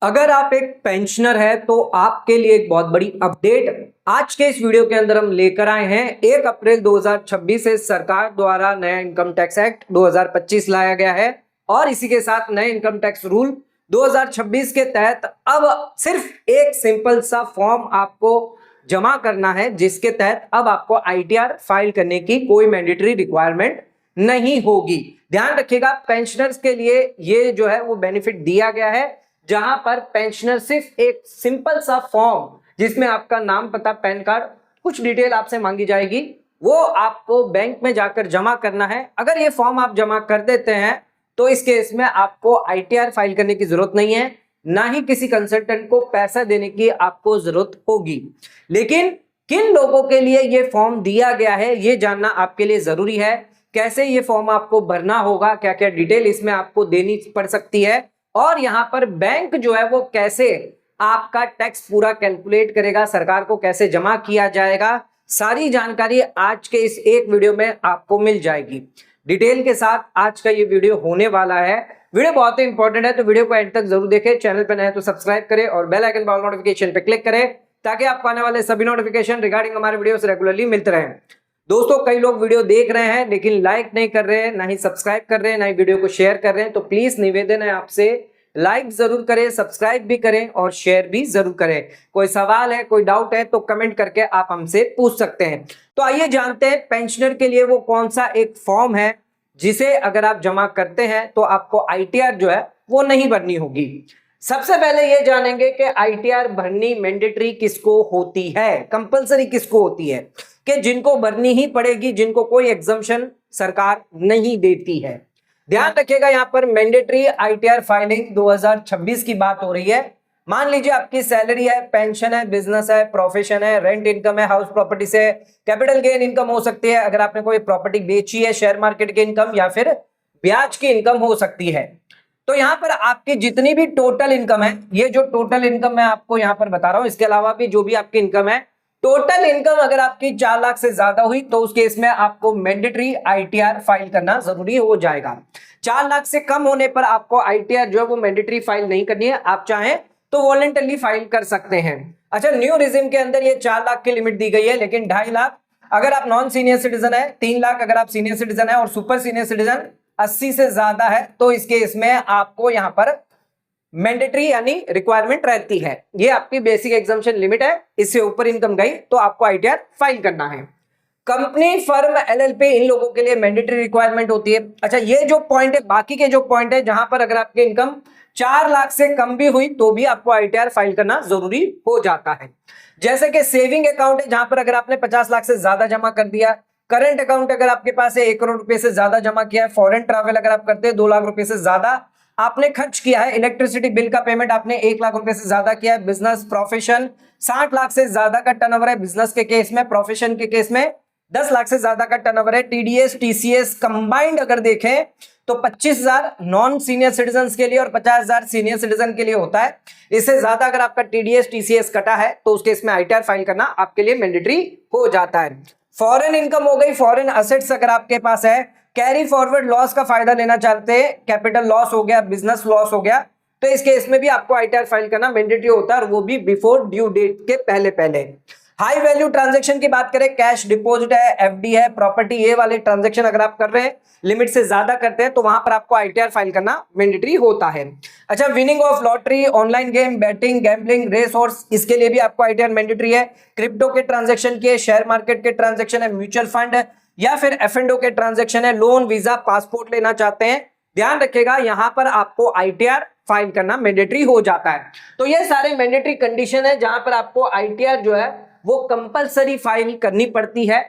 अगर आप एक पेंशनर है तो आपके लिए एक बहुत बड़ी अपडेट आज के इस वीडियो के अंदर हम लेकर आए हैं। 1 अप्रैल 2026 से सरकार द्वारा नया इनकम टैक्स एक्ट 2025 लाया गया है और इसी के साथ नए इनकम टैक्स रूल 2026 के तहत अब सिर्फ एक सिंपल सा फॉर्म आपको जमा करना है, जिसके तहत अब आपको आईटीआर फाइल करने की कोई मैंडेटरी रिक्वायरमेंट नहीं होगी। ध्यान रखिएगा, पेंशनर्स के लिए ये जो है वो बेनिफिट दिया गया है, जहां पर पेंशनर सिर्फ एक सिंपल सा फॉर्म जिसमें आपका नाम, पता, पैन कार्ड, कुछ डिटेल आपसे मांगी जाएगी, वो आपको बैंक में जाकर जमा करना है। अगर ये फॉर्म आप जमा कर देते हैं तो इस केस में आपको आईटीआर फाइल करने की जरूरत नहीं है, ना ही किसी कंसल्टेंट को पैसा देने की आपको जरूरत होगी। लेकिन किन लोगों के लिए ये फॉर्म दिया गया है ये जानना आपके लिए जरूरी है। कैसे ये फॉर्म आपको भरना होगा, क्या क्या डिटेल इसमें आपको देनी पड़ सकती है, और यहां पर बैंक जो है वो कैसे आपका टैक्स पूरा कैलकुलेट करेगा, सरकार को कैसे जमा किया जाएगा, सारी जानकारी आज के इस एक वीडियो में आपको मिल जाएगी। डिटेल के साथ आज का ये वीडियो होने वाला है। वीडियो बहुत ही इंपॉर्टेंट है तो वीडियो को एंड तक जरूर देखें। चैनल पर नए हैं तो सब्सक्राइब करें और बेल आइकन पर नोटिफिकेशन पे क्लिक करें ताकि आपको आने वाले सभी नोटिफिकेशन रिगार्डिंग हमारे वीडियो से रेगुलरली मिलते रहें। दोस्तों, कई लोग वीडियो देख रहे हैं लेकिन लाइक नहीं कर रहे हैं, ना ही सब्सक्राइब कर रहे हैं, ना ही वीडियो को शेयर कर रहे हैं। तो प्लीज निवेदन है आपसे, लाइक जरूर करें, सब्सक्राइब भी करें और शेयर भी जरूर करें। कोई सवाल है, कोई डाउट है तो कमेंट करके आप हमसे पूछ सकते हैं। तो आइए जानते हैं पेंशनर के लिए वो कौन सा एक फॉर्म है जिसे अगर आप जमा करते हैं तो आपको आईटीआर जो है वो नहीं भरनी होगी। सबसे पहले ये जानेंगे कि आईटीआर भरनी मैंडेटरी किसको होती है, कंपलसरी किसको होती है, कि जिनको भरनी ही पड़ेगी, जिनको कोई एग्जम्पशन सरकार नहीं देती है। ध्यान रखिएगा, यहां पर मैंडेटरी आईटीआर फाइलिंग 2026 की बात हो रही है। मान लीजिए आपकी सैलरी है, पेंशन है, बिजनेस है, प्रोफेशन है, रेंट इनकम है, हाउस प्रॉपर्टी से कैपिटल गेन इनकम हो सकती है, अगर आपने कोई प्रॉपर्टी बेची है, शेयर मार्केट की इनकम या फिर ब्याज की इनकम हो सकती है। तो यहां पर आपकी जितनी भी टोटल इनकम है, ये जो टोटल इनकम मैं आपको यहां पर बता रहा हूं, इसके अलावा भी जो भी आपकी इनकम है, टोटल इनकम अगर आपकी 4 लाख से ज्यादा हुई तो उस केस में आपको मैंडेटरी आईटीआर फाइल करना जरूरी हो जाएगा। 4 लाख से कम होने पर आपको आईटीआर जो है वो मैंडेटरी फाइल नहीं करनी है, आप चाहें तो वॉलंटरली फाइल कर सकते हैं। अच्छा, न्यू रिजिम के अंदर ये 4 लाख की लिमिट दी गई है, लेकिन 2.5 लाख अगर आप नॉन सीनियर सिटीजन है, 3 लाख अगर आप सीनियर सिटीजन है और सुपर सीनियर सिटीजन 80 से ज्यादा है तो इसके इसमें आपको यहां पर मैंडेटरी यानी रिक्वायरमेंट रहती है। ये आपकी बेसिक एग्जम्पशन लिमिट है, इससे ऊपर इनकम गई तो आपको आईटीआर फाइल करना है। कंपनी, फर्म, एलएलपी, इन लोगों के लिए मैंडेटरी रिक्वायरमेंट होती है। अच्छा, ये जो पॉइंट है, बाकी के जो पॉइंट है जहां पर अगर आपकी इनकम 4 लाख से कम भी हुई तो भी आपको आईटीआर फाइल करना जरूरी हो जाता है। जैसे कि सेविंग अकाउंट है, जहां पर अगर आपने 50 लाख से ज्यादा जमा कर दिया, करंट अकाउंट अगर आपके पास है 1 करोड़ रुपए से ज्यादा जमा किया है, फॉरेन ट्रैवल अगर आप करते हैं 2 लाख रुपए से ज्यादा आपने खर्च किया है, इलेक्ट्रिसिटी बिल का पेमेंट आपने 1 लाख रुपए से ज्यादा किया है, बिजनेस, प्रोफेशन 60 लाख से ज्यादा का टर्नओवर है बिजनेस के केस में, प्रोफेशन के केस में 10 लाख से ज्यादा का टर्नओवर है, टीडीएस, टीसीएस कंबाइंड अगर देखें तो 25,000 नॉन सीनियर सिटीजन के लिए और 50,000 सीनियर सिटीजन के लिए होता है। इससे ज्यादा अगर आपका टीडीएस, टीसीएस कटा है तो उस केस में आईटीआर फाइल करना आपके लिए मैंडेटरी हो जाता है। फॉरेन इनकम हो गई, फॉरेन असेट्स अगर आपके पास है, कैरी फॉरवर्ड लॉस का फायदा लेना चाहते हैं, कैपिटल लॉस हो गया, बिजनेस लॉस हो गया, तो इस केस में भी आपको आईटीआर फाइल करना मैंडेटरी होता है और वो भी बिफोर ड्यू डेट के पहले पहले। हाई वैल्यू ट्रांजैक्शन की बात करें, कैश डिपॉजिट है, एफडी है, प्रॉपर्टी, ये वाले ट्रांजैक्शन अगर आप कर रहे हैं, लिमिट से ज्यादा करते हैं तो वहां पर आपको आईटीआर फाइल करना मैंडेटरी होता है। अच्छा, winning of lottery, online game, betting, gambling, race horse, इसके लिए भी आपको आईटीआर मैंडेटरी है। क्रिप्टो के ट्रांजैक्शन के, शेयर मार्केट के ट्रांजैक्शन है, म्यूचुअल फंड है या फिर एफ&ओ के ट्रांजैक्शन है, लोन, वीजा, पासपोर्ट लेना चाहते हैं, ध्यान रखिएगा यहां पर आपको आईटीआर फाइल करना मैंडेटरी हो जाता है। तो ये सारे मैंडेटरी कंडीशन है जहां पर आपको आईटीआर जो है वो कंपलसरी फाइल करनी पड़ती है।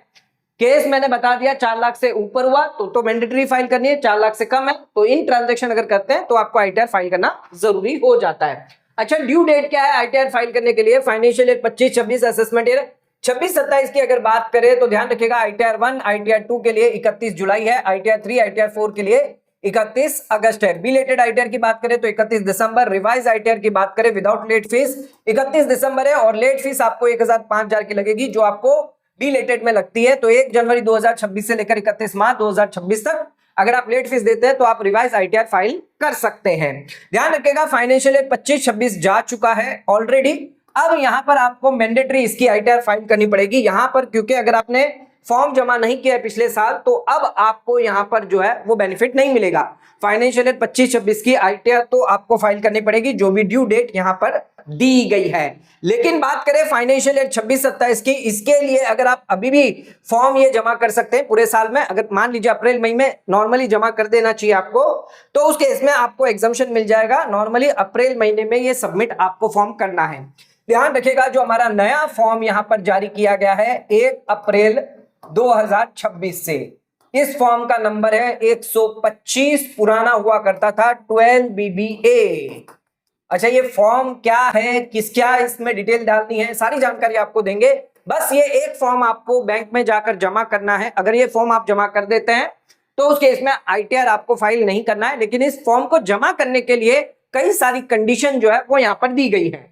केस मैंने बता दिया, 4 लाख से ऊपर हुआ तो मैंडेटरी फाइल करनी है, 4 लाख से कम है तो इन ट्रांजैक्शन अगर करते हैं तो आपको आईटीआर फाइल करना जरूरी हो जाता है। अच्छा, ड्यू डेट क्या है आईटीआर फाइल करने के लिए? फाइनेंशियल ईयर 25-26, असेसमेंट ईयर 26-27 की अगर बात करें तो ध्यान रखिएगा आईटीआर 1, आईटीआर 2 के लिए 31 जुलाई है, आईटीआर 3, आईटीआर 4 के लिए 31 अगस्त है। बिलेटेड आईटीआर की बात करें तो 31 दिसंबर, रिवाइज आईटीआर की बात करें विदाउट लेट फीस 31 दिसंबर है और लेट फीस आपको 1,000-5,000 की लगेगी जो आपको बिलेटेड में लगती है। तो 1 जनवरी 2026 से लेकर 31 मार्च 2026 तक अगर आप लेट फीस देते हैं तो आप रिवाइज आईटीआर फाइल कर सकते हैं। ध्यान रखिएगा फाइनेंशियल ईयर 25-26 जा चुका है ऑलरेडी। अब यहां पर आपको मैंडेटरी इसकी आईटीआर फाइल करनी पड़ेगी यहां पर, क्योंकि अगर आपने फॉर्म जमा नहीं किया है पिछले साल तो अब आपको यहां पर जो है वो बेनिफिट नहीं मिलेगा। फाइनेंशियल ईयर 25-26 की आईटीआर तो आपको फाइल करनी पड़ेगी जो भी ड्यू डेट यहां पर दी गई है। लेकिन बात करें फाइनेंशियल ईयर 26-27 की, इसके लिए अगर आप अभी भी फॉर्म ये जमा कर सकते हैं पूरे साल में, अगर मान लीजिए अप्रैल मई में नॉर्मली जमा कर देना चाहिए आपको, तो उस केस में आपको एग्जम्पशन मिल जाएगा। नॉर्मली अप्रैल महीने में ये सबमिट आपको फॉर्म करना है। ध्यान रखिएगा जो हमारा नया फॉर्म यहां पर जारी किया गया है 1 अप्रैल 2026 से, इस फॉर्म का नंबर है 125, पुराना हुआ करता था 12BBA। अच्छा, ये फॉर्म क्या है, क्या इसमें डिटेल डालनी है, सारी जानकारी आपको देंगे। बस ये एक फॉर्म आपको बैंक में जाकर जमा करना है। अगर ये फॉर्म आप जमा कर देते हैं तो उस केस में आईटीआर आपको फाइल नहीं करना है, लेकिन इस फॉर्म को जमा करने के लिए कई सारी कंडीशन जो है वो यहां पर दी गई है।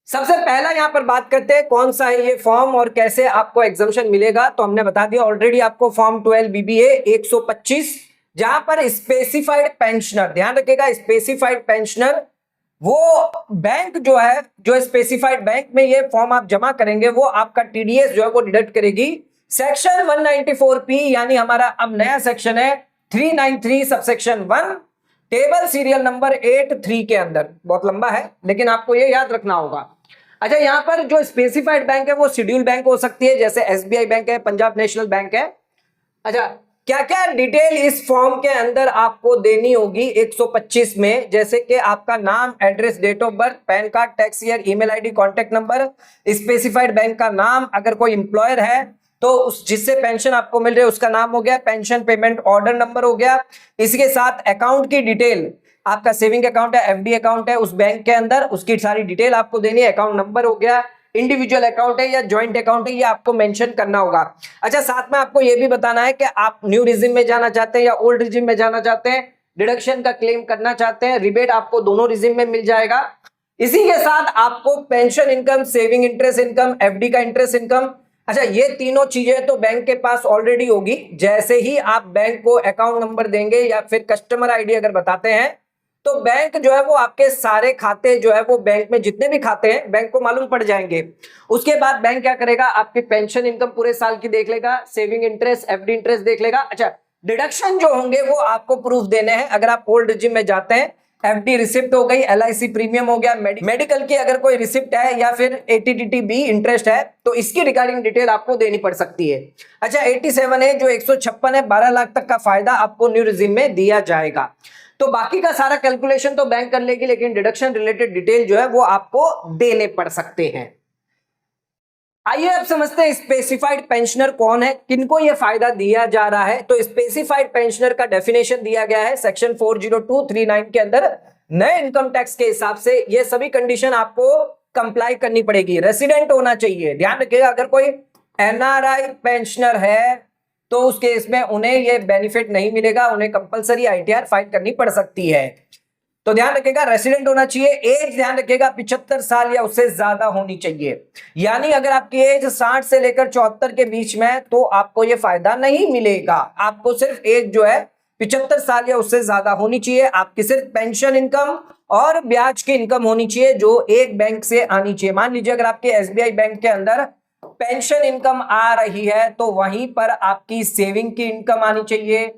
सबसे पहला यहां पर बात करते हैं कौन सा है ये फॉर्म और कैसे आपको एग्जम्पशन मिलेगा। तो हमने बता दिया ऑलरेडी आपको फॉर्म 12BBA 125, जहां पर स्पेसिफाइड पेंशनर, ध्यान रखिएगा स्पेसिफाइड पेंशनर, वो बैंक जो है, जो स्पेसिफाइड बैंक में ये फॉर्म आप जमा करेंगे वो आपका टीडीएस जो है वो डिडक्ट करेगी। सेक्शन 194P यानी हमारा अब नया सेक्शन है 393 सबसेक्शन 1 टेबल सीरियल नंबर 83 के अंदर, बहुत लंबा है लेकिन आपको ये याद रखना होगा। अच्छा, यहां पर जो स्पेसिफाइड बैंक है वो शेड्यूल बैंक हो सकती है, जैसे एसबीआई बैंक है, पंजाब नेशनल बैंक है। अच्छा, क्या क्या डिटेल इस फॉर्म के अंदर आपको देनी होगी 125 में, जैसे कि आपका नाम, address, date of birth, PAN card, tax year, email ID, contact number, specified bank का नाम, अगर कोई एम्प्लॉयर है तो उस जिससे पेंशन आपको मिल रही है उसका नाम हो गया, पेंशन पेमेंट ऑर्डर नंबर हो गया, इसके साथ अकाउंट की डिटेल, आपका सेविंग अकाउंट है, एफडी अकाउंट है उस बैंक के अंदर, उसकी सारी डिटेल आपको देनी है, अकाउंट नंबर हो गया, इंडिविजुअल अकाउंट है या ज्वाइंट अकाउंट है ये आपको मेंशन करना होगा। अच्छा, साथ में आपको ये भी बताना है कि आप न्यू रिजिम में जाना चाहते हैं या ओल्ड रिजिम में जाना चाहते हैं, डिडक्शन का क्लेम करना चाहते हैं, रिबेट आपको दोनों रिजिम में मिल जाएगा। इसी के साथ आपको pension income, saving interest income, FD का इंटरेस्ट इनकम, अच्छा ये तीनों चीजें तो बैंक के पास ऑलरेडी होगी। जैसे ही आप बैंक को अकाउंट नंबर देंगे या फिर कस्टमर आईडी अगर बताते हैं तो बैंक जो है वो आपके सारे खाते जो है वो बैंक में जितने भी खाते हैं बैंक को मालूम पड़ जाएंगे। उसके बाद बैंक क्या करेगा, आपकी पेंशन इनकम पूरे साल की देख लेगा, सेविंग इंटरेस्ट, एफडी इंटरेस्ट देख लेगा। अच्छा, डिडक्शन जो होंगे वो आपको प्रूफ देने हैं। अगर आप ओल्ड रिजिम में जाते हैं, एफडी रिसिप्ट हो गई, एलआईसी प्रीमियम हो गया, मेडिकल की अगर कोई रिसिप्ट है या फिर एटीडीटी बी इंटरेस्ट है तो इसकी रिगार्डिंग डिटेल आपको देनी पड़ सकती है। अच्छा, 87 है जो 156 है, 12 लाख तक का फायदा आपको न्यू रिजिम में दिया जाएगा। तो बाकी का सारा कैलकुलेशन तो बैंक कर लेगी, लेकिन डिडक्शन रिलेटेड डिटेल जो है वो आपको देने पड़ सकते हैं। आइए अब समझते हैं स्पेसिफाइड पेंशनर कौन है, किनको ये फायदा दिया जा रहा है। तो स्पेसिफाइड पेंशनर का डेफिनेशन दिया गया है सेक्शन 40239 के अंदर। नए इनकम टैक्स के हिसाब से ये सभी कंडीशन आपको कंप्लाई करनी पड़ेगी। रेसिडेंट होना चाहिए, ध्यान रखिएगा अगर कोई एनआरआई पेंशनर है तो उस केस में उन्हें ये बेनिफिट नहीं मिलेगा, उन्हें कंपलसरी आईटीआर फाइल करनी पड़ सकती है। तो ध्यान रखिएगा रेसिडेंट होना चाहिए। एज ध्यान रखिएगा 75 साल या उससे ज्यादा होनी चाहिए, यानी अगर आपकी एज 60 से लेकर 74 के बीच में है तो आपको ये फायदा नहीं मिलेगा। आपको सिर्फ एज जो है 75 साल या उससे ज्यादा होनी चाहिए। आपकी सिर्फ पेंशन इनकम और ब्याज की इनकम होनी चाहिए जो एक बैंक से आनी चाहिए। मान लीजिए अगर आपके एसबीआई बैंक के अंदर पेंशन इनकम आ रही है तो वहीं पर आपकी सेविंग की इनकम आनी चाहिए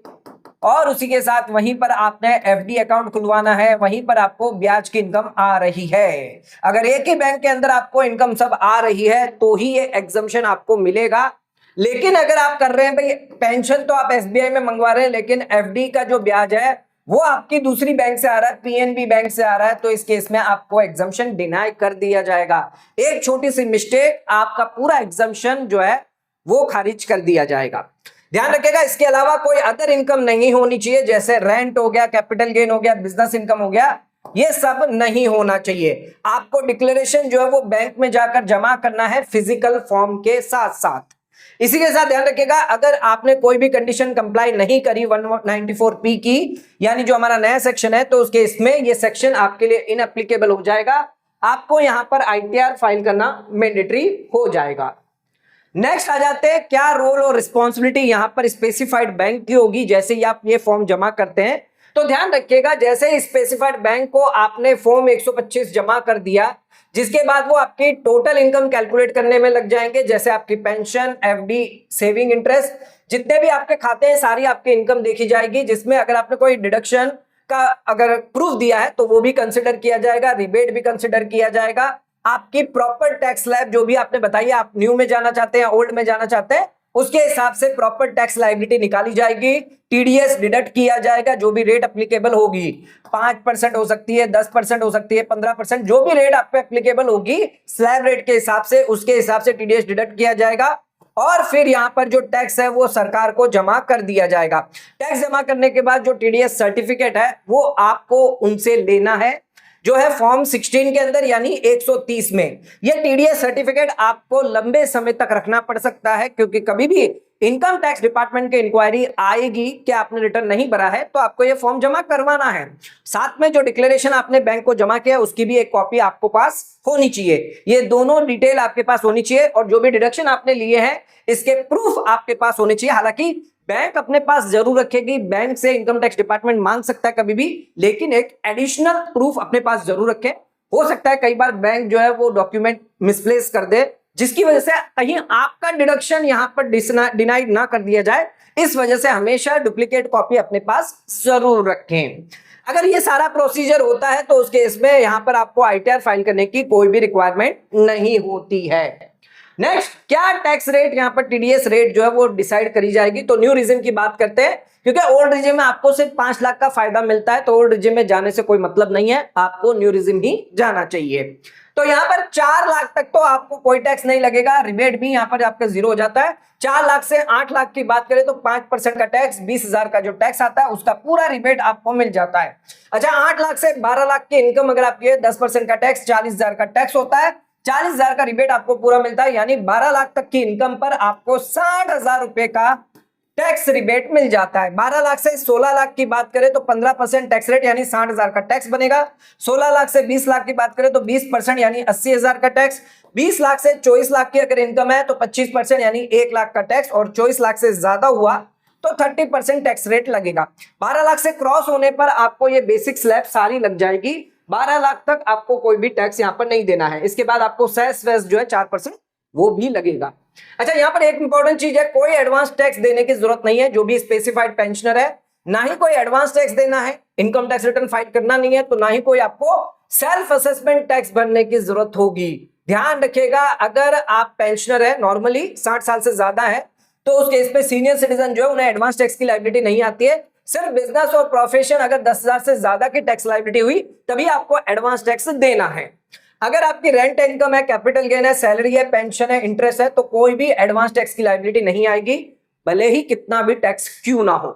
और उसी के साथ वहीं पर आपने एफडी अकाउंट खुलवाना है, वहीं पर आपको ब्याज की इनकम आ रही है। अगर एक ही बैंक के अंदर आपको इनकम सब आ रही है तो ही ये एग्जम्पशन आपको मिलेगा। लेकिन अगर आप कर रहे हैं भाई पेंशन तो आप एसबीआई में मंगवा रहे हैं लेकिन एफडी का जो ब्याज है वो आपकी दूसरी बैंक से आ रहा है, पीएनबी बैंक से आ रहा है, तो इस केस में आपको एग्जम्पशन डिनाई कर दिया जाएगा। एक छोटी सी मिस्टेक आपका पूरा एग्जम्पशन जो है वो खारिज कर दिया जाएगा। ध्यान रखिएगा इसके अलावा कोई अदर इनकम नहीं होनी चाहिए, जैसे रेंट हो गया, कैपिटल गेन हो गया, बिजनेस इनकम हो गया, ये सब नहीं होना चाहिए। आपको डिक्लेरेशन जो है वो बैंक में जाकर जमा करना है फिजिकल फॉर्म के साथ साथ। इसी के साथ ध्यान रखिएगा अगर आपने कोई भी कंडीशन कंप्लाई नहीं करी 194P की, यानी जो हमारा नया सेक्शन है, तो उसके इसमें ये सेक्शन आपके लिए इनएप्लीकेबल हो जाएगा। आपको यहां पर आईटीआर फाइल करना मैंडेटरी हो जाएगा। नेक्स्ट आ जाते हैं, क्या रोल और रिस्पॉन्सिबिलिटी यहाँ पर स्पेसिफाइड बैंक की होगी जैसे ही आप ये फॉर्म जमा करते हैं। तो ध्यान रखिएगा, जैसे स्पेसिफाइड बैंक को आपने फॉर्म 125 जमा कर दिया, जिसके बाद वो आपकी टोटल इनकम कैलकुलेट करने में लग जाएंगे, जैसे आपकी पेंशन, एफडी, सेविंग, इंटरेस्ट, जितने भी आपके खाते हैं सारी आपकी इनकम देखी जाएगी, जिसमें अगर आपने कोई डिडक्शन का अगर प्रूफ दिया है तो वो भी कंसिडर किया जाएगा, रिबेट भी कंसिडर किया जाएगा। आपकी प्रॉपर टैक्स स्लैब जो भी आपने बताई, आप न्यू में जाना चाहते हैं, ओल्ड में जाना चाहते हैं, उसके हिसाब से प्रॉपर टैक्स लायबिलिटी निकाली जाएगी, टीडीएस डिडक्ट किया जाएगा, जो भी रेट एप्लीकेबल होगी, 5% हो सकती है, 10% हो सकती है, 15%, जो भी रेट आप पे एप्लीकेबल होगी स्लैब रेट के हिसाब से, उसके हिसाब से टीडीएस डिडक्ट किया जाएगा और फिर यहां पर जो टैक्स है वो सरकार को जमा कर दिया जाएगा। टैक्स जमा करने के बाद जो टीडीएस सर्टिफिकेट है वो आपको उनसे लेना है, जो है फॉर्म 16 के अंदर यानी 130 में। यह टीडीएस सर्टिफिकेट आपको लंबे समय तक रखना पड़ सकता है, क्योंकि कभी भी इनकम टैक्स डिपार्टमेंट की इंक्वायरी आएगी कि आपने रिटर्न नहीं भरा है तो आपको यह फॉर्म जमा करवाना है। साथ में जो डिक्लेरेशन आपने बैंक को जमा किया उसकी भी एक कॉपी आपको पास होनी चाहिए। ये दोनों डिटेल आपके पास होनी चाहिए और जो भी डिडक्शन आपने लिए हैं इसके प्रूफ आपके पास होने चाहिए। हालांकि बैंक अपने पास जरूर रखेगी, बैंक से इनकम टैक्स डिपार्टमेंट मांग सकता है कभी भी, लेकिन एक एडिशनल प्रूफ अपने पास जरूर रखें। हो सकता है कई बार बैंक जो है वो डॉक्यूमेंट मिसप्लेस कर दे, जिसकी वजह से कहीं आपका डिडक्शन यहां पर डिनाइड ना कर दिया जाए, इस वजह से हमेशा डुप्लीकेट कॉपी अपने पास जरूर रखें। अगर ये सारा प्रोसीजर होता है तो उस केस में यहां पर आपको आईटीआर फाइल करने की कोई भी रिक्वायरमेंट नहीं होती है। नेक्स्ट, क्या टैक्स रेट यहां पर टीडीएस रेट जो है वो डिसाइड करी जाएगी। तो न्यू रिजिम की बात करते हैं, क्योंकि ओल्ड रिजिम में आपको सिर्फ 5 लाख का फायदा मिलता है, तो ओल्ड रिजिम में जाने से कोई मतलब नहीं है, आपको न्यू रिजिम ही जाना चाहिए। तो यहां पर 4 लाख तक तो आपको कोई टैक्स नहीं लगेगा, रिबेट भी यहां पर आपका जीरो हो जाता है। 4 लाख से 8 लाख की बात करें तो 5% का टैक्स, 20,000 का जो टैक्स आता है उसका पूरा रिबेट आपको मिल जाता है। अच्छा, 8 लाख से 12 लाख की इनकम अगर आपकी है, 10% का टैक्स, 40,000 का टैक्स होता है, 40,000 का रिबेट आपको पूरा मिलता है, यानी 12 लाख तक की इनकम पर आपको 60,000 रुपए का टैक्स रिबेट मिल जाता है। 12 लाख से 16 लाख की बात करें तो 15% टैक्स रेट यानी 60,000 का टैक्स बनेगा। 16 लाख से 20 लाख की बात करें तो 20% यानी 80,000 का टैक्स। 20 लाख से 24 लाख की अगर इनकम है तो 25% यानी 1 लाख का टैक्स, और 24 लाख से ज्यादा हुआ तो 30% टैक्स रेट लगेगा। 12 लाख से क्रॉस होने पर आपको ये बेसिक स्लैब सारी लग जाएगी। 12 लाख तक आपको कोई भी टैक्स यहाँ पर नहीं देना है। इसके बाद आपको सेस वेस जो है 4% वो भी लगेगा। अच्छा, यहाँ पर एक इंपॉर्टेंट चीज है, कोई एडवांस टैक्स देने की जरूरत नहीं है। जो भी स्पेसिफाइड पेंशनर है, ना ही कोई एडवांस टैक्स देना है, इनकम टैक्स रिटर्न फाइल करना नहीं है, तो ना ही कोई आपको सेल्फ असेसमेंट टैक्स भरने की जरूरत होगी। ध्यान रखिएगा, अगर आप पेंशनर है, नॉर्मली 60 साल से ज्यादा है, तो उस केस पे सीनियर सिटीजन जो है उन्हें एडवांस टैक्स की लायबिलिटी नहीं आती है। सिर्फ बिजनेस और प्रोफेशन अगर 10,000 से ज्यादा की टैक्स लायबिलिटी हुई तभी आपको एडवांस टैक्स देना है। अगर आपकी रेंट इनकम है, कैपिटल गेन है, सैलरी है, पेंशन है, इंटरेस्ट है, तो कोई भी एडवांस टैक्स की लायबिलिटी नहीं आएगी, भले ही कितना भी टैक्स क्यों ना हो।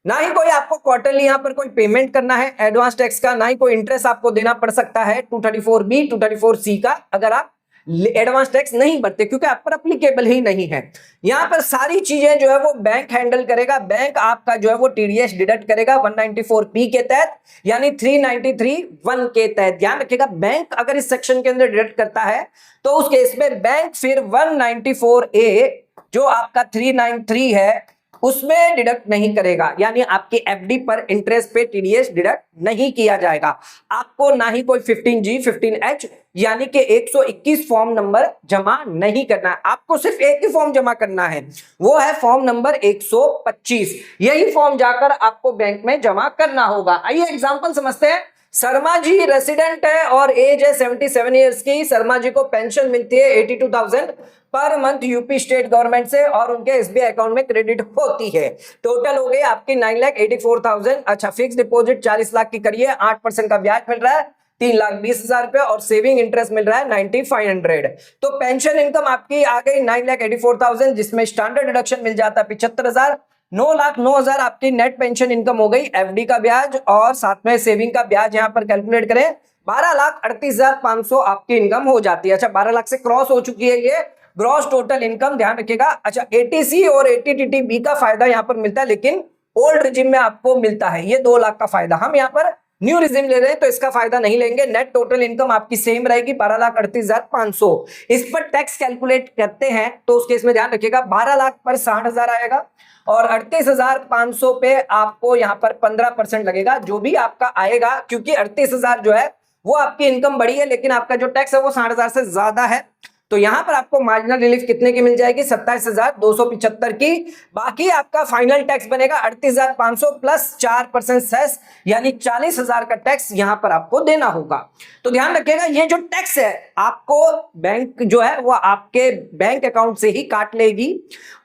ना ही कोई आपको क्वार्टरली यहाँ पर कोई पेमेंट करना है एडवांस टैक्स का, ना ही कोई इंटरेस्ट आपको देना पड़ सकता है 234B 234C का, अगर आप एडवांस टैक्स नहीं भरते, क्योंकि आप पर एप्लीकेबल ही नहीं है। यहां पर सारी चीजें जो है वो बैंक हैंडल करेगा। बैंक आपका जो है वो टीडीएस डिडक्ट करेगा 194P के तहत, यानी 393(1) के तहत। ध्यान रखिएगा, बैंक अगर इस सेक्शन के अंदर डिडक्ट करता है तो उस केस में बैंक फिर 194A जो आपका 393 है उसमें डिडक्ट नहीं करेगा, यानी आपकी एफडी पर इंटरेस्ट पे टीडीएस डिडक्ट नहीं किया जाएगा। आपको ना ही कोई 15G 15H यानी कि 121 फॉर्म नंबर जमा नहीं करना है, आपको सिर्फ एक ही फॉर्म जमा करना है, वो है फॉर्म नंबर 125। यही फॉर्म जाकर आपको बैंक में जमा करना होगा। आइए एग्जांपल समझते हैं। शर्मा जी रेसिडेंट है और एज है 77 ईयर्स की। शर्मा जी को पेंशन मिलती है 82,000 per month UP state government से और उनके एसबीआई अकाउंट में क्रेडिट होती है। टोटल हो गई आपकी 9,84,000। अच्छा, फिक्स डिपॉजिट 40 लाख की करिए, 8% का ब्याज मिल रहा है 3,20,000 रुपए, और सेविंग इंटरेस्ट मिल रहा है 9,500। तो पेंशन इनकम आपकी आ गई 9,84,000, जिसमें स्टैंडर्ड डिडक्शन मिल जाता है 75,000। 9,09,000 आपकी नेट पेंशन इनकम हो गई। एफडी का ब्याज और साथ में सेविंग का ब्याज यहां पर कैलकुलेट करें, 12,38,500 आपकी इनकम हो जाती है। अच्छा, 12 लाख से क्रॉस हो चुकी है ये ग्रॉस टोटल इनकम, ध्यान रखिएगा। अच्छा, एटीसी और एटीटीटी का फायदा यहां पर मिलता है, लेकिन ओल्ड रिजिम में आपको मिलता है ये 2 लाख का फायदा। हम यहां पर न्यू रिजिम ले रहे हैं तो इसका फायदा नहीं लेंगे। नेट टोटल इनकम आपकी सेम रहेगी 12,38,500। इस पर टैक्स कैलकुलेट करते हैं तो उस केस में ध्यान रखिएगा 12 लाख पर 60,000 आएगा और 38,500 पे आपको यहां पर 15% लगेगा जो भी आपका आएगा, क्योंकि 38,000 जो है वो आपकी इनकम बढ़ी है लेकिन आपका जो टैक्स है वो 60,000 से ज्यादा है। तो यहां पर आपको मार्जिनल रिलीफ कितने की मिल जाएगी? 27,275 की। बाकी आपका फाइनल टैक्स बनेगा 38,500 प्लस 4% सेस, यानी 40,000 का टैक्स यहां पर आपको देना होगा। तो ध्यान रखिएगा ये जो टैक्स है आपको बैंक जो है वो आपके बैंक अकाउंट से ही काट लेगी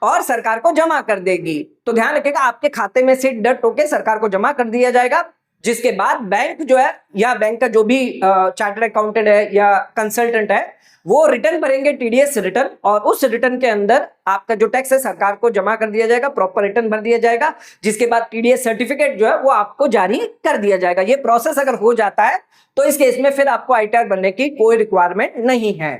और सरकार को जमा कर देगी। तो ध्यान रखिएगा आपके खाते में से डिडक्ट होकर सरकार को जमा कर दिया जाएगा, जिसके बाद बैंक जो है या बैंक का जो भी चार्टर्ड अकाउंटेंट है या कंसल्टेंट है वो रिटर्न भरेंगे, टीडीएस रिटर्न, और उस रिटर्न के अंदर आपका जो टैक्स है सरकार को जमा कर दिया जाएगा, प्रॉपर रिटर्न भर दिया जाएगा, जिसके बाद टीडीएस सर्टिफिकेट जो है वो आपको जारी कर दिया जाएगा। ये प्रोसेस अगर हो जाता है तो इस केस में फिर आपको आईटीआर बनने की कोई रिक्वायरमेंट नहीं है।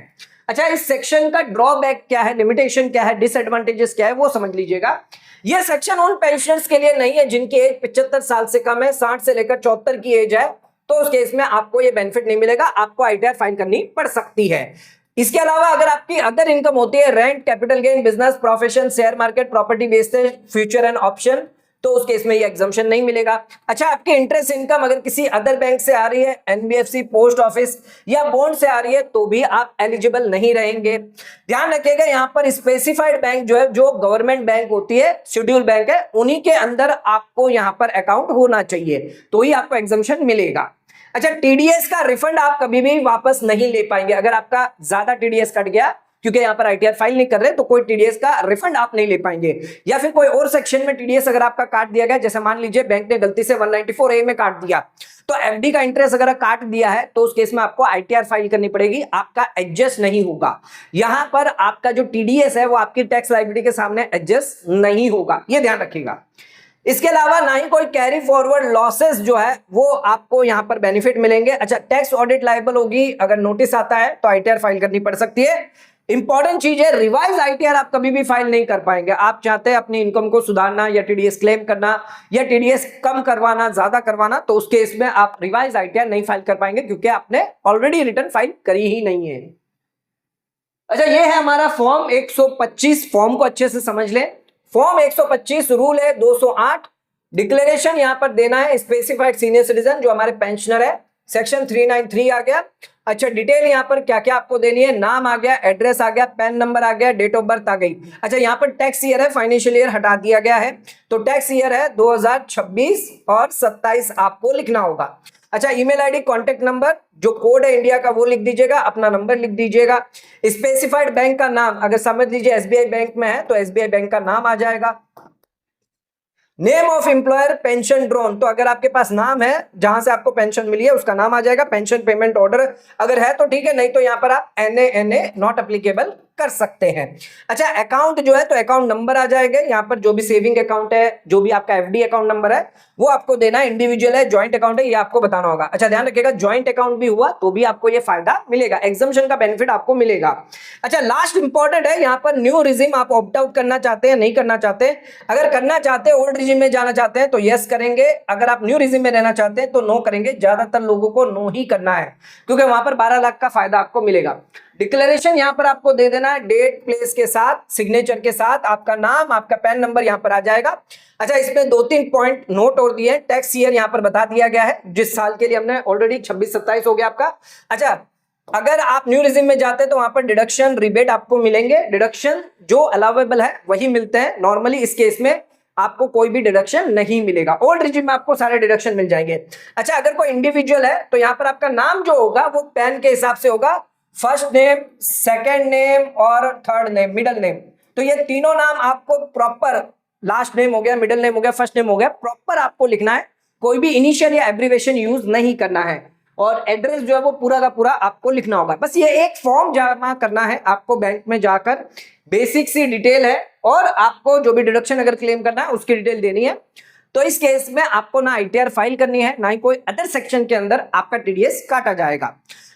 अच्छा, इस सेक्शन का ड्रॉबैक क्या है, लिमिटेशन क्या है, डिसएडवांटेजेस क्या है वो समझ लीजिएगा। यह सेक्शन उन पेंशनर्स के लिए नहीं है जिनकी एज 75 साल से कम है, 60 से लेकर 74 की एज है, तो उस केस में आपको ये बेनिफिट नहीं मिलेगा, आपको आईटीआर फाइल करनी पड़ सकती है। इसके अलावा अगर आपकी अदर इनकम होती है, rent, capital gain, business, profession, share market, property based, future and option, तो उस केस में ये एग्जम्पशन नहीं मिलेगा। अच्छा, आपकी इंटरेस्ट इनकम अगर किसी अदर बैंक से आ रही है, एनबीएफसी, पोस्ट ऑफिस या बॉन्ड से आ रही है, तो भी आप एलिजिबल नहीं रहेंगे। ध्यान रखिएगा यहाँ पर स्पेसिफाइड बैंक जो है, जो गवर्नमेंट बैंक होती है, शेड्यूल बैंक है, उन्हीं के अंदर आपको यहाँ पर अकाउंट होना चाहिए, तो ही आपको एग्जम्पशन मिलेगा। अच्छा, टीडीएस का रिफंड आप कभी भी वापस नहीं ले पाएंगे अगर आपका ज्यादा टीडीएस कट गया, क्योंकि यहां पर आईटीआर फाइल नहीं कर रहे तो कोई टीडीएस का रिफंड आप नहीं ले पाएंगे। या फिर कोई और सेक्शन में टीडीएस अगर आपका काट दिया गया, जैसे मान लीजिए बैंक ने गलती से 194A में काट दिया, तो एफडी का इंटरेस्ट अगर काट दिया है तो उस केस में आपको आईटीआर फाइल करनी पड़ेगी, आपका एडजस्ट नहीं होगा। यहां पर आपका जो टीडीएस है वो आपकी टैक्स लायबिलिटी के सामने एडजस्ट नहीं होगा, ये ध्यान रखिएगा। इसके अलावा ना ही कोई कैरी फॉरवर्ड लॉसेस जो है वो आपको यहां पर बेनिफिट मिलेंगे। अच्छा, टैक्स ऑडिट लायबल होगी, अगर नोटिस आता है तो आईटीआर फाइल करनी पड़ सकती है। इंपॉर्टेंट चीज है, रिवाइज आईटीआर आप कभी भी फाइल नहीं कर पाएंगे। आप चाहते हैं अपनी इनकम को सुधारना या टीडीएस क्लेम करना या टीडीएस कम करवाना, ज्यादा करवाना, तो उस केस में आप रिवाइज आईटीआर नहीं फाइल कर पाएंगे, क्योंकि आपने ऑलरेडी रिटर्न फाइल करी ही नहीं है। अच्छा, ये है हमारा फॉर्म 125, फॉर्म को अच्छे से समझ लें। फॉर्म 125 रूल है 208, डिक्लेरेशन यहां पर देना है स्पेसिफाइड सीनियर सिटीजन जो हमारे पेंशनर है, सेक्शन 393 आ गया। अच्छा, डिटेल यहां पर क्या क्या आपको देनी है, नाम आ गया, एड्रेस आ गया, पैन नंबर आ गया, डेट ऑफ बर्थ आ गई। अच्छा, यहां पर टैक्स ईयर है, फाइनेंशियल ईयर हटा दिया गया है, तो टैक्स ईयर है 2026 और 27 आपको लिखना होगा। अच्छा, ईमेल आईडी, कांटेक्ट नंबर, जो कोड है इंडिया का वो लिख दीजिएगा, अपना नंबर लिख दीजिएगा। स्पेसिफाइड बैंक का नाम, अगर समझ लीजिए एसबीआई बैंक में है तो एसबीआई बैंक का नाम आ जाएगा। Name of employer, pension drawn, तो अगर आपके पास नाम है जहां से आपको पेंशन मिली है उसका नाम आ जाएगा। पेंशन पेमेंट ऑर्डर अगर है तो ठीक है, नहीं तो यहां पर आप एनए नॉट एप्लीकेबल कर सकते हैं। अच्छा, अकाउंट जो है तो अकाउंट नंबर आ जाएगा, यहाँ पर जो भी सेविंग अकाउंट है, जो भी आपका एफडी अकाउंट नंबर है वो आपको देना है। इंडिविजुअल है, ज्वाइंट अकाउंट है, ये आपको बताना होगा। अच्छा, ध्यान रखिएगा ज्वाइंट अकाउंट भी हुआ तो भी आपको ये फायदा मिलेगा, एग्जम्पशन का बेनिफिट आपको मिलेगा। अच्छा, लास्ट इंपॉर्टेंट है, यहाँ पर न्यू रिजिम आप ऑप्ट आउट करना चाहते हैं, नहीं करना चाहते। अगर करना चाहते हैं, ओल्ड रिजिम में जाना चाहते हैं तो यस करेंगे, अगर आप न्यू रिजिम में रहना चाहते हैं तो नो करेंगे। ज्यादातर लोगों को नो ही करना है, क्योंकि वहां पर 12 लाख का फायदा आपको मिलेगा। डिक्लेरेशन यहां पर आपको दे देना है, डेट प्लेस के साथ, सिग्नेचर के साथ, आपका नाम, आपका पैन नंबर यहां पर आ जाएगा। अच्छा, इसमें 2-3 पॉइंट नोट और दिए हैं। टैक्स ईयर यहां पर बता दिया गया है, जिस साल के लिए हमने ऑलरेडी 26-27 हो गया आपका। अच्छा, अगर आप न्यू रिजिम में जाते हैं तो वहां पर डिडक्शन, रिबेट आपको मिलेंगे। डिडक्शन जो अलाउेबल है वही मिलते हैं नॉर्मली, इस केस में आपको कोई भी डिडक्शन नहीं मिलेगा। ओल्ड रिजिम में आपको सारे डिडक्शन मिल जाएंगे। अच्छा, अगर कोई इंडिविजुअल है तो यहाँ पर आपका नाम जो होगा वो पैन के हिसाब से होगा, फर्स्ट नेम, सेकंड नेम और थर्ड नेम, मिडिल नेम। तो ये तीनों नाम आपको प्रॉपर, लास्ट नेम हो गया, मिडिल नेम हो गया, फर्स्ट नेम हो गया, प्रॉपर आपको लिखना है, कोई भी इनिशियल या एब्रिवेशन यूज नहीं करना है। और एड्रेस जो है वो पूरा का पूरा आपको लिखना होगा। बस ये एक फॉर्म जमा करना है आपको बैंक में जाकर, बेसिक सी डिटेल है, और आपको जो भी डिडक्शन अगर क्लेम करना है उसकी डिटेल देनी है। तो इस केस में आपको ना ITR फाइल करनी है, ना ही कोई अदर सेक्शन के अंदर आपका TDS काटा जाएगा।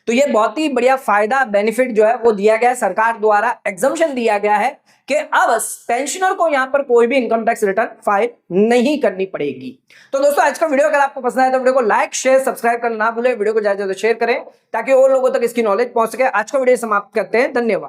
तो ये बहुत ही बढ़िया फायदा बेनिफिट जो है वो दिया गया है, सरकार द्वारा एग्जम्पशन दिया गया है कि अब पेंशनर को यहां पर कोई भी इनकम टैक्स रिटर्न फाइल नहीं करनी पड़ेगी। तो दोस्तों आज का वीडियो अगर आपको पसंद आया तो वीडियो को लाइक शेयर सब्सक्राइब करना ना भूलें, वीडियो को ज्यादा से ज्यादा शेयर करें ताकि और लोगों तक इसकी नॉलेज पहुंच सके। आज का वीडियो समाप्त करते हैं, धन्यवाद।